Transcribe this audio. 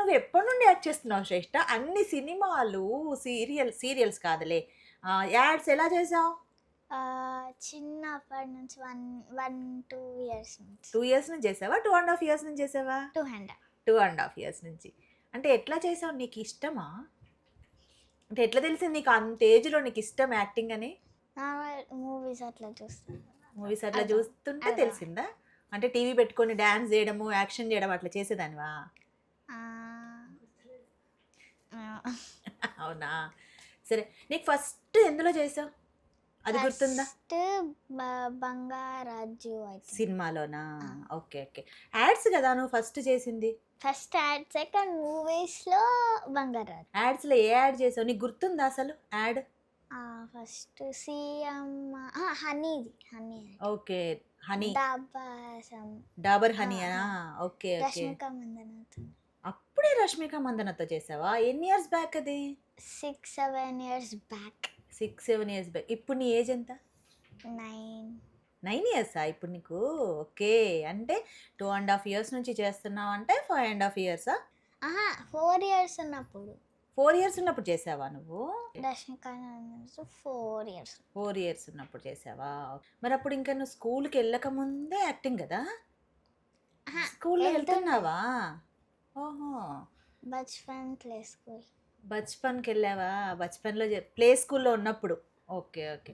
నువ్వు ఎప్పటి నుండి యాక్ట్ చేస్తున్నావు శ్రేష్ఠ? అన్ని సినిమాలు, సీరియల్స్ కాదులే. యాడ్స్ ఎలా చేసావు? చిన్నప్పటి నుంచి 2 ఇయర్స్ నుంచి. 2 ఇయర్స్ నుంచి చేసావా? 2 ½ ఇయర్స్ నుంచి చేసావా? 2 హ్యాండ్. 2 ½ ఇయర్స్ నుంచి. అంటే ఎట్లా చేసావు? నీకు ఇష్టమా? అంటే ఎట్లా తెలిసింది నీకు అంత ఏజ్‌లో నీకు ఇష్టం యాక్టింగ్ అని? నార్మల్ మూవీస్ అట్లా చూస్తాను. మూవీస్ అట్లా అర్థం చూస్తుంటే అర్థం తెలిసిందా? అంటే టీవీ పెట్టుకొని డాన్స్ చేయడము, యాక్షన్ చేయడం అట్లా చేసేదానివా? ఆ, ఆ. అవునా? సరే. నీకు ఫస్ట్ ఎందులో చేసావు? అది గుర్తుందా? ఫస్ట్ బంగారాజు అయితే సినిమాలోనా? ఓకే. ఓకే. యాడ్స్ కదా నువ్వు ఫస్ట్ చేసింది? ఫస్ట్ యాడ్, సెకండ్ మూవీస్లో బంగారాజు. యాడ్స్‌లో ఏ యాడ్ చేసావు? నీకు గుర్తుందా అసలు యాడ్? ఫస్ట్ సీఎం హనీది, హనీ ఓకే. హనీ. డాబాసం డాబర్ హనీయా? ఓకే. ఓకే. రష్మిక మందనతో. అప్పుడే రష్మిక మందనతో చేసావా? ఎన్ని ఇయర్స్ బ్యాక్ అది? 6-7 ఇయర్స్ బ్యాక్. 6, 7 years back. ఇప్పుడు నీ ఏజ్ ఎంత? 9. 9 ఇయర్సా ఇప్పుడు నీకు? ఓకే. అంటే 2 ½ ఇయర్స్ నుంచి చేస్తున్నావంటే 5 ½ ఇయర్సా? 4 ఇయర్స్ ఉన్నప్పుడు 4 ఇయర్స్ ఉన్నప్పుడు చేసావా నువ్వు? రష్మిక మందనతో 4 ఇయర్స్. 4 ఇయర్స్ ఉన్నప్పుడు చేసావా? మరి అప్పుడు ఇంకా నువ్వు స్కూల్‌కి వెళ్ళక ముందే యాక్టింగ్ కదా? స్కూల్‌లో వెళ్తున్నావా? ఓహో! Bachpan play school. బచ్‌పన్‌కెళ్ళావా? బచ్‌పన్‌లో ప్లే స్కూల్‌లో ఉన్నప్పుడు. ఓకే. ఓకే.